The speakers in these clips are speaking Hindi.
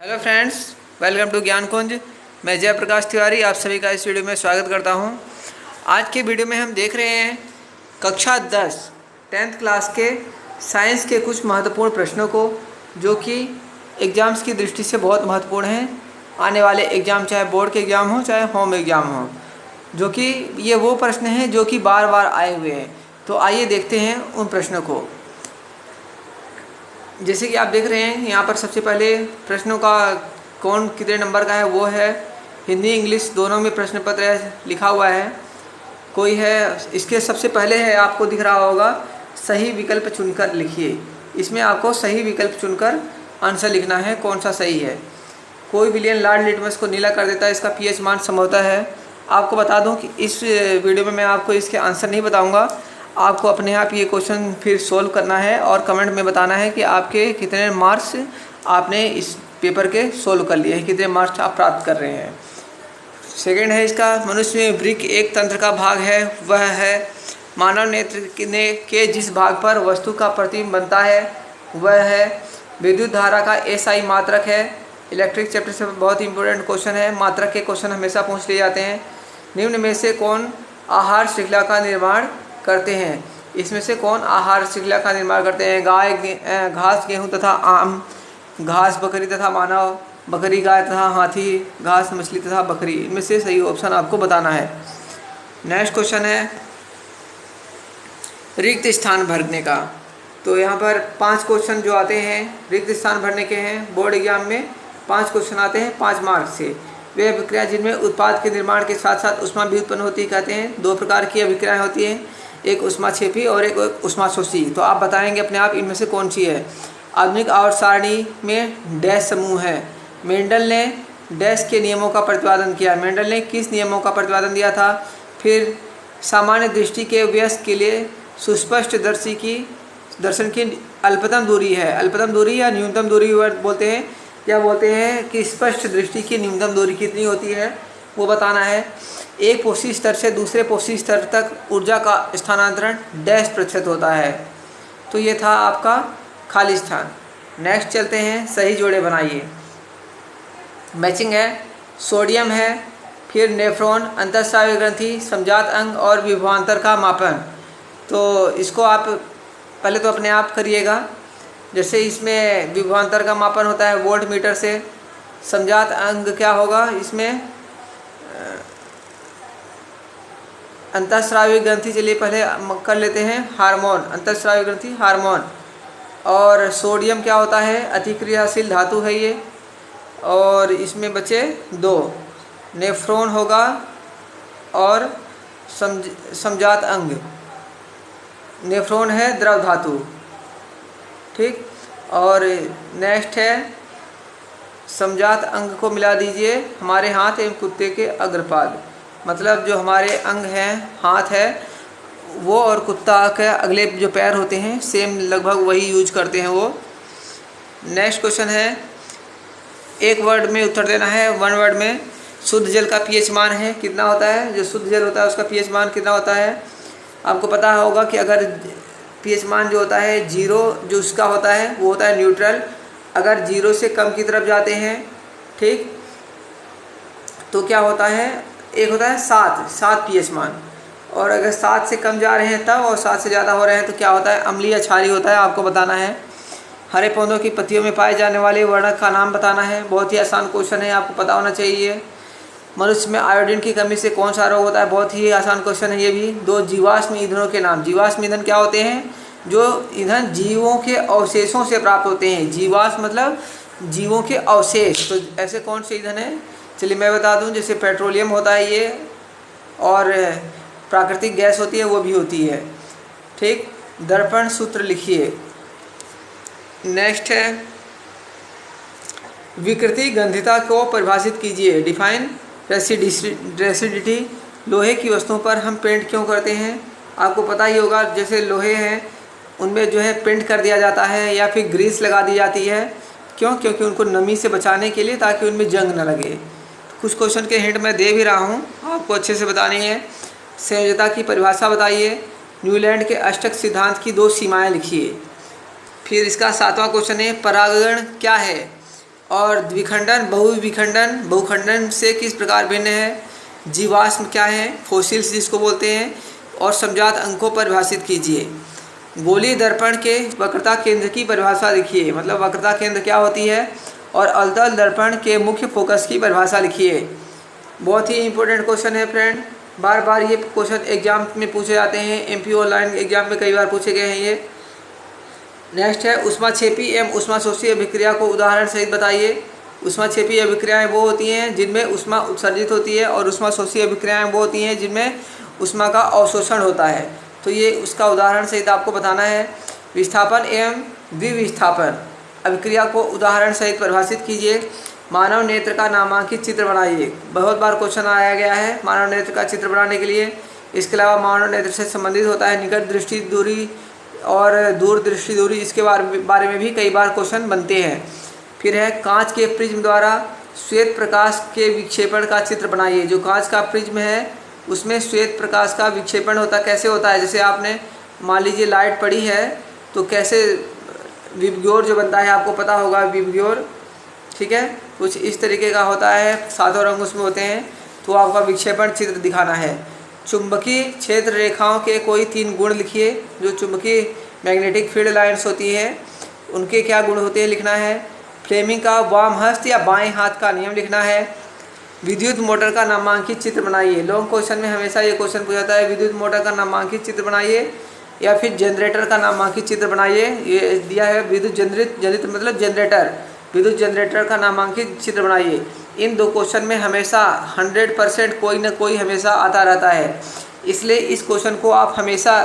हेलो फ्रेंड्स, वेलकम टू ज्ञान कुंज। मैं जयप्रकाश तिवारी आप सभी का इस वीडियो में स्वागत करता हूं। आज के वीडियो में हम देख रहे हैं कक्षा 10 10th क्लास के साइंस के कुछ महत्वपूर्ण प्रश्नों को, जो कि एग्ज़ाम्स की दृष्टि से बहुत महत्वपूर्ण हैं। आने वाले एग्ज़ाम, चाहे बोर्ड के एग्ज़ाम हो चाहे होम एग्ज़ाम हो, जो कि ये वो प्रश्न हैं जो कि बार बार आए हुए हैं। तो आइए देखते हैं उन प्रश्नों को। जैसे कि आप देख रहे हैं यहाँ पर सबसे पहले प्रश्नों का कौन कितने नंबर का है वो है। हिंदी इंग्लिश दोनों में प्रश्न पत्र लिखा हुआ है। कोई है, इसके सबसे पहले है, आपको दिख रहा होगा, सही विकल्प चुनकर लिखिए। इसमें आपको सही विकल्प चुनकर आंसर लिखना है, कौन सा सही है। कोई विलियन लॉर्ड लिटमस को नीला कर देता है, इसका पीएच मान संभवतः है। आपको बता दूं कि इस वीडियो में मैं आपको इसके आंसर नहीं बताऊंगा। आपको अपने आप ये क्वेश्चन फिर सोल्व करना है और कमेंट में बताना है कि आपके कितने मार्क्स आपने इस पेपर के सोल्व कर लिए हैं, कितने मार्क्स आप प्राप्त कर रहे हैं। सेकंड है इसका, मनुष्य में वृक्क एक तंत्र का भाग है, वह है मानव नेत्र के जिस भाग पर वस्तु का प्रतिबिंब बनता है वह है। विद्युत धारा का एसआई मात्रक है। इलेक्ट्रिक चैप्टर से बहुत इंपॉर्टेंट क्वेश्चन है, मात्रक के क्वेश्चन हमेशा पूछ लिए जाते हैं। निम्न में से कौन आहार श्रृंखला का निर्माण करते हैं? इसमें से कौन आहार श्रृंखला का निर्माण करते हैं? गाय घास, गेहूँ तथा आम, घास बकरी तथा मानव, बकरी गाय तथा हाथी, घास मछली तथा बकरी। इनमें से सही ऑप्शन आपको बताना है। नेक्स्ट क्वेश्चन है रिक्त स्थान भरने का। तो यहाँ पर 5 क्वेश्चन जो आते हैं रिक्त स्थान भरने के हैं। बोर्ड एग्जाम में 5 क्वेश्चन आते हैं 5 मार्क्स से। वे अभिक्रिया जिनमें उत्पाद के निर्माण के साथ साथ ऊष्मा भी उत्पन्न होती है, कहते हैं। 2 प्रकार की अभिक्रियाएँ होती हैं, एक ऊष्माक्षेपी और एक ऊष्माशोषी। तो आप बताएंगे अपने आप इनमें से कौन सी है। आधुनिक आवर्त सारणी में डैश समूह है। मेंडल ने डैश के नियमों का प्रतिपादन किया। मेंडल ने किस नियमों का प्रतिपादन दिया था? फिर सामान्य दृष्टि के वयस्क के लिए सुस्पष्ट दर्शन की अल्पतम दूरी है। अल्पतम दूरी या न्यूनतम दूरी बोलते हैं, या बोलते हैं कि स्पष्ट दृष्टि की न्यूनतम दूरी कितनी होती है वो बताना है। एक पोषी स्तर से दूसरे पोषी स्तर तक ऊर्जा का स्थानांतरण डैश प्रतिशत होता है। तो ये था आपका खाली स्थान। नेक्स्ट चलते हैं, सही जोड़े बनाइए। मैचिंग है, सोडियम है, फिर नेफ्रॉन, अंतःस्रावी ग्रंथि, समजात अंग और विभवांतर का मापन। तो इसको आप पहले तो अपने आप करिएगा। जैसे इसमें विभवांतर का मापन होता है वोल्ट मीटर से। समजात अंग क्या होगा? इसमें अंतःस्रावी ग्रंथि, चलिए पहले कर लेते हैं हार्मोन, अंतःस्रावी ग्रंथि हार्मोन। और सोडियम क्या होता है? अतिक्रियाशील धातु है ये। और इसमें बचे 2, नेफ्रॉन होगा और समजात अंग। नेफ्रॉन है द्रव धातु, ठीक। और नेक्स्ट है समजात अंग को मिला दीजिए हमारे हाथ एवं कुत्ते के अग्रपाद। मतलब जो हमारे अंग हैं, हाथ है वो, और कुत्ता के अगले जो पैर होते हैं सेम लगभग वही यूज करते हैं वो। नेक्स्ट क्वेश्चन है, एक वर्ड में उत्तर देना है। 1 वर्ड में शुद्ध जल का पीएच मान है कितना होता है? जो शुद्ध जल होता है उसका पीएच मान कितना होता है? आपको पता होगा कि अगर पीएच मान जो होता है 0 जो उसका होता है वो होता है न्यूट्रल। अगर 0 से कम की तरफ जाते हैं, ठीक, तो क्या होता है? एक होता है 7 पीएच मान। और अगर 7 से कम जा रहे हैं तब, और 7 से ज़्यादा हो रहे हैं तो क्या होता है? अम्लीय या क्षारीय होता है। आपको बताना है। हरे पौधों की पत्तियों में पाए जाने वाले वर्णक का नाम बताना है। बहुत ही आसान क्वेश्चन है, आपको पता होना चाहिए। मनुष्य में आयोडीन की कमी से कौन सा रोग होता है? बहुत ही आसान क्वेश्चन है ये भी। 2 जीवाश्म ईंधनों के नाम। जीवाश्म ईंधन क्या होते हैं? जो ईंधन जीवों के अवशेषों से प्राप्त होते हैं। जीवाश्म मतलब जीवों के अवशेष। तो ऐसे कौन से ईंधन है? चलिए मैं बता दूं, जैसे पेट्रोलियम होता है ये, और प्राकृतिक गैस होती है वो भी होती है, ठीक। दर्पण सूत्र लिखिए। नेक्स्ट है विकृति गंधिता को परिभाषित कीजिए। डिफाइन रेसिडिटी। लोहे की वस्तुओं पर हम पेंट क्यों करते हैं? आपको पता ही होगा, जैसे लोहे हैं उनमें जो है पेंट कर दिया जाता है या फिर ग्रीस लगा दी जाती है। क्यों? क्योंकि उनको नमी से बचाने के लिए, ताकि उनमें जंग न लगे। कुछ क्वेश्चन के हिंट मैं दे भी रहा हूँ, आपको अच्छे से बतानी है। संयोजकता की परिभाषा बताइए। न्यूलैंड के अष्टक सिद्धांत की 2 सीमाएं लिखिए। फिर इसका 7वां क्वेश्चन है परागण क्या है? और द्विखंडन बहुखंडन से किस प्रकार भिन्न है, जीवाश्म क्या है, फोसिल्स जिसको बोलते हैं, और समजात अंकों परिभाषित कीजिए। गोलीय दर्पण के वक्रता केंद्र की परिभाषा लिखिए, मतलब वक्रता केंद्र क्या होती है, और अवतल दर्पण के मुख्य फोकस की परिभाषा लिखिए। बहुत ही इंपॉर्टेंट क्वेश्चन है फ्रेंड, बार बार ये क्वेश्चन एग्जाम में पूछे जाते हैं, एमपी ऑनलाइन एग्जाम में कई बार पूछे गए हैं ये। नेक्स्ट है ऊष्माक्षेपी एवं ऊष्माशोषी अभिक्रिया को उदाहरण सहित बताइए। ऊष्माक्षेपी अभिक्रियाएं वो होती हैं जिनमें ऊष्मा उत्सर्जित होती है, और ऊष्माशोषी अभिक्रियाएं वो होती हैं जिनमें ऊष्मा का अवशोषण होता है। तो ये उसका उदाहरण सहित आपको बताना है। विस्थापन एवं द्विविस्थापन अभिक्रिया को उदाहरण सहित परिभाषित कीजिए। मानव नेत्र का नामांकित चित्र बनाइए। बहुत बार क्वेश्चन आया गया है मानव नेत्र का चित्र बनाने के लिए। इसके अलावा मानव नेत्र से संबंधित होता है निकट दृष्टि दूरी और दूर दृष्टि दूरी, इसके बारे में भी कई बार क्वेश्चन बनते हैं। फिर है कांच के प्रिज्म द्वारा श्वेत प्रकाश के विक्षेपण का चित्र बनाइए। जो कांच का प्रिज्म है उसमें श्वेत प्रकाश का विक्षेपण होता कैसे होता है, जैसे आपने मान लीजिए लाइट पड़ी है तो कैसे विबग्योर जो बनता है आपको पता होगा, विबग्योर, ठीक है, कुछ इस तरीके का होता है, सातों रंग उसमें होते हैं। तो आपका विक्षेपण चित्र दिखाना है। चुंबकीय क्षेत्र रेखाओं के कोई 3 गुण लिखिए। जो चुंबकीय मैग्नेटिक फील्ड लाइन्स होती है उनके क्या गुण होते हैं लिखना है। फ्लेमिंग का वाम हस्त या बाएं हाथ का नियम लिखना है। विद्युत मोटर का नामांकित चित्र बनाइए। लॉन्ग क्वेश्चन में हमेशा ये क्वेश्चन पूछा जाता है, विद्युत मोटर का नामांकित चित्र बनाइए या फिर जनरेटर का नामांकित चित्र बनाइए। ये दिया है विद्युत जनित मतलब जनरेटर, विद्युत जनरेटर का नामांकित चित्र बनाइए। इन 2 क्वेश्चन में हमेशा 100% कोई ना कोई हमेशा आता रहता है, इसलिए इस क्वेश्चन को आप हमेशा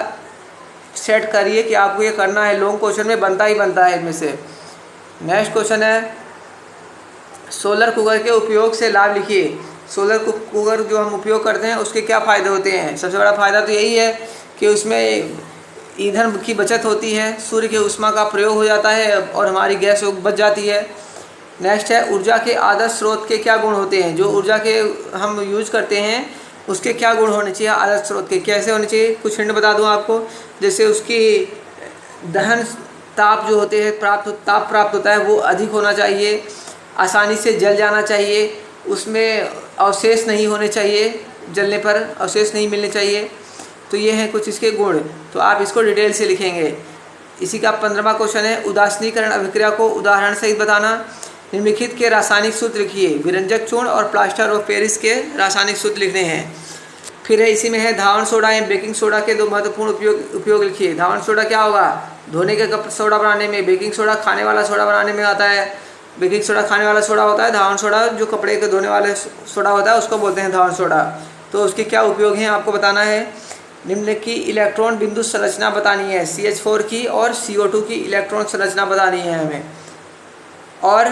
सेट करिए कि आपको ये करना है। लॉन्ग क्वेश्चन में बनता ही बनता है इनमें से। नेक्स्ट क्वेश्चन है सोलर कुकर के उपयोग से लाभ लिखिए। सोलर कुकर जो हम उपयोग करते हैं उसके क्या फ़ायदे होते हैं। सबसे बड़ा फ़ायदा तो यही है कि उसमें ईंधन की बचत होती है, सूर्य के ऊष्मा का प्रयोग हो जाता है और हमारी गैस बच जाती है। नेक्स्ट है ऊर्जा के आदर्श स्रोत के क्या गुण होते हैं। जो ऊर्जा के हम यूज करते हैं उसके क्या गुण होने चाहिए आदर्श स्रोत के, कैसे होने चाहिए। कुछ हिंट बता दूं आपको, जैसे उसकी दहन ताप जो होते हैं ताप प्राप्त होता है वो अधिक होना चाहिए, आसानी से जल जाना चाहिए, उसमें अवशेष नहीं होने चाहिए, जलने पर अवशेष नहीं मिलने चाहिए। तो ये हैं कुछ इसके गुण, तो आप इसको डिटेल से लिखेंगे। इसी का 15वां क्वेश्चन है उदासीनीकरण अभिक्रिया को उदाहरण सहित बताना। निम्नलिखित के रासायनिक सूत्र लिखिए। विरंजक चूर्ण और प्लास्टर ऑफ पेरिस के रासायनिक सूत्र लिखने हैं। फिर है इसी में है धावन सोडा एवं बेकिंग सोडा के 2 महत्वपूर्ण उपयोग लिखिए। धावन सोडा क्या होगा, धोने के कप सोडा बनाने में। बेकिंग सोडा खाने वाला सोडा बनाने में आता है। बेकिंग सोडा खाने वाला सोडा होता है, धावन सोडा जो कपड़े के धोने वाले सोडा होता है उसको बोलते हैं धावन सोडा। तो उसके क्या उपयोग हैं आपको बताना है। निम्न की इलेक्ट्रॉन बिंदु संरचना बतानी है, CH4 की और CO2 की इलेक्ट्रॉन संरचना बतानी है हमें। और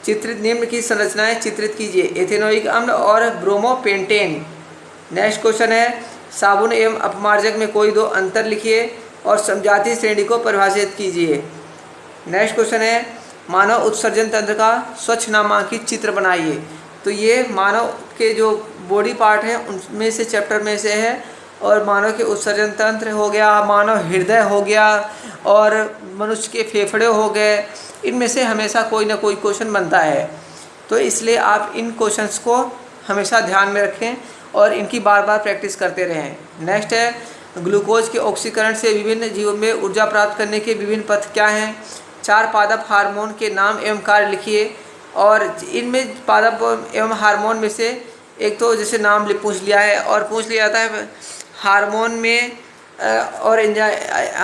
चित्रित निम्न की संरचनाएं चित्रित कीजिए, एथेनोइक अम्ल और ब्रोमोपेंटेन। नेक्स्ट क्वेश्चन है साबुन एवं अपमार्जक में कोई 2 अंतर लिखिए और समजातीय श्रेणी को परिभाषित कीजिए। नेक्स्ट क्वेश्चन है मानव उत्सर्जन तंत्र का स्वच्छ नामांकित चित्र बनाइए। तो ये मानव के जो बॉडी पार्ट हैं उनमें से चैप्टर में से है, और मानव के उत्सर्जन तंत्र हो गया, मानव हृदय हो गया और मनुष्य के फेफड़े हो गए, इनमें से हमेशा कोई ना कोई क्वेश्चन बनता है। तो इसलिए आप इन क्वेश्चंस को हमेशा ध्यान में रखें और इनकी बार बार प्रैक्टिस करते रहें। नेक्स्ट है ग्लूकोज के ऑक्सीकरण से विभिन्न जीवों में ऊर्जा प्राप्त करने के विभिन्न पथ क्या हैं। 4 पादप हार्मोन के नाम एवं कार्य लिखिए, और इनमें पादप एवं हार्मोन में से एक तो जैसे नाम पूछ लिया है और पूछ लिया जाता है हार्मोन में और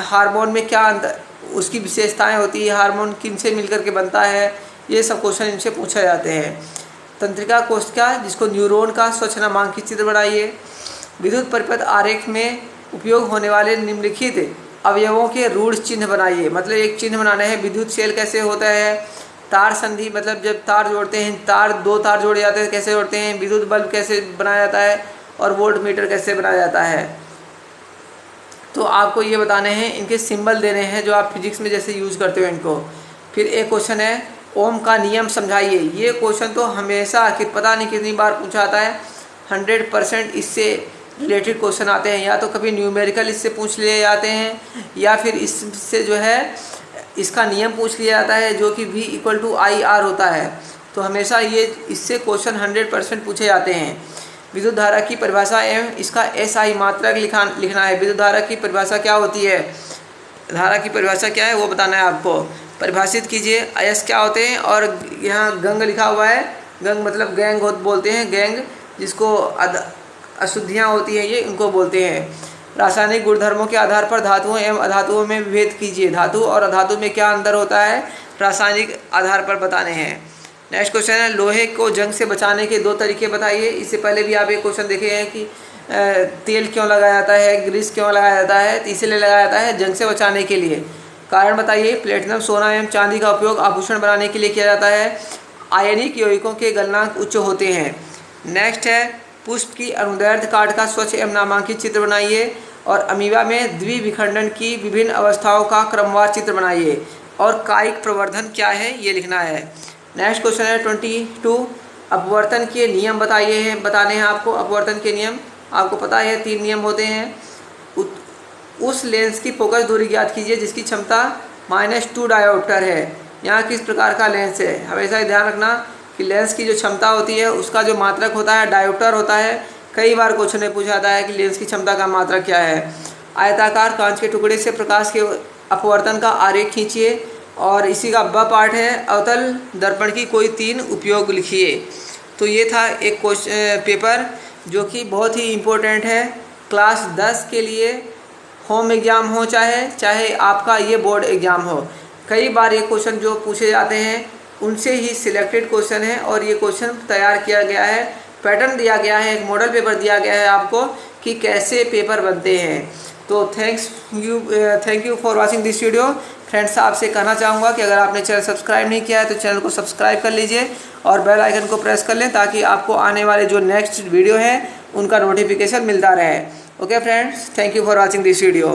हार्मोन में क्या अंतर, उसकी विशेषताएं होती है, हार्मोन किन से मिलकर के बनता है, ये सब क्वेश्चन इनसे पूछे जाते हैं। तंत्रिका कोशिका जिसको न्यूरॉन का स्वच्छ नामांकित चित्र बनाइए। विद्युत परिपथ आरेख में उपयोग होने वाले निम्नलिखित अवयवों के रूढ़ चिन्ह बनाइए। मतलब एक चिन्ह बनाना है। विद्युत सेल कैसे होता है, तार संधि मतलब जब तार जोड़ते हैं, तार 2 तार जोड़े जाते हैं कैसे जोड़ते हैं, विद्युत बल्ब कैसे बनाया जाता है और वोल्ट मीटर कैसे बनाया जाता है। तो आपको ये बताने हैं, इनके सिंबल देने हैं जो आप फिजिक्स में जैसे यूज़ करते हो इनको। फिर एक क्वेश्चन है ओम का नियम समझाइए। ये क्वेश्चन तो हमेशा कि पता नहीं कितनी बार पूछा आता है, 100% इससे रिलेटेड क्वेश्चन आते हैं। या तो कभी न्यूमेरिकल इससे पूछ लिए जाते हैं या फिर इससे जो है इसका नियम पूछ लिया जाता है जो कि V = IR होता है। तो हमेशा ये इससे क्वेश्चन 100% पूछे जाते हैं। विद्युत धारा की परिभाषा एवं इसका SI मात्रक लिखना है। विद्युत धारा की परिभाषा क्या होती है, धारा की परिभाषा क्या है वो बताना है आपको। परिभाषित कीजिए। अयस्क क्या होते हैं, और यहाँ गंग लिखा हुआ है, गंग मतलब गैंग बोलते हैं, गैंग जिसको अशुद्धियाँ होती हैं ये उनको बोलते हैं। रासायनिक गुणधर्मों के आधार पर धातुओं एवं अधातुओं में विभेद कीजिए। धातु और अधातु में क्या अंतर होता है, रासायनिक आधार पर बताने हैं। नेक्स्ट क्वेश्चन है, लोहे को जंग से बचाने के 2 तरीके बताइए। इससे पहले भी आप एक क्वेश्चन देखे हैं कि तेल क्यों लगाया जाता है, ग्रीस क्यों लगाया जाता है, तो इसलिए लगाया जाता है जंग से बचाने के लिए। कारण बताइए। प्लेटिनम, सोना एवं चांदी का उपयोग आभूषण बनाने के लिए किया जाता है। आयनिक यौगिकों के गलनांक उच्च होते हैं। नेक्स्ट है, पुष्प की अनुदैर्ध्य काट का स्वच्छ एवं नामांकित चित्र बनाइए। और अमीबा में द्विविखंडन की विभिन्न अवस्थाओं का क्रमवार चित्र बनाइए। और कायिक प्रवर्धन क्या है ये लिखना है। नेक्स्ट क्वेश्चन है 22, अपवर्तन के नियम बताने हैं आपको। अपवर्तन के नियम आपको पता है 3 नियम होते हैं। उस लेंस की फोकस दूरी ज्ञात कीजिए जिसकी क्षमता -2 डायोप्टर है। यहाँ किस प्रकार का लेंस है, हमेशा ध्यान रखना कि लेंस की जो क्षमता होती है उसका जो मात्रक होता है डायोप्टर होता है। कई बार क्वेश्चन में पूछा जाता है कि लेंस की क्षमता का मात्रक क्या है। आयताकार कांच के टुकड़े से प्रकाश के अपवर्तन का आरेख खींचिए। और इसी का ब पार्ट है, अवतल दर्पण की कोई 3 उपयोग लिखिए। तो ये था एक क्वेश्चन पेपर जो कि बहुत ही इम्पोर्टेंट है क्लास 10 के लिए। होम एग्ज़ाम हो चाहे आपका ये बोर्ड एग्ज़ाम हो, कई बार ये क्वेश्चन जो पूछे जाते हैं उनसे ही सिलेक्टेड क्वेश्चन है। और ये क्वेश्चन तैयार किया गया है, पैटर्न दिया गया है, एक मॉडल पेपर दिया गया है आपको कि कैसे पेपर बनते हैं। तो thank you for watching this video. Friends, आपसे कहना चाहूँगा कि अगर आपने चैनल सब्सक्राइब नहीं किया है तो चैनल को सब्सक्राइब कर लीजिए और बेल आइकन को प्रेस कर लें ताकि आपको आने वाले जो नेक्स्ट वीडियो हैं उनका नोटिफिकेशन मिलता रहे। Okay friends, thank you for watching this video.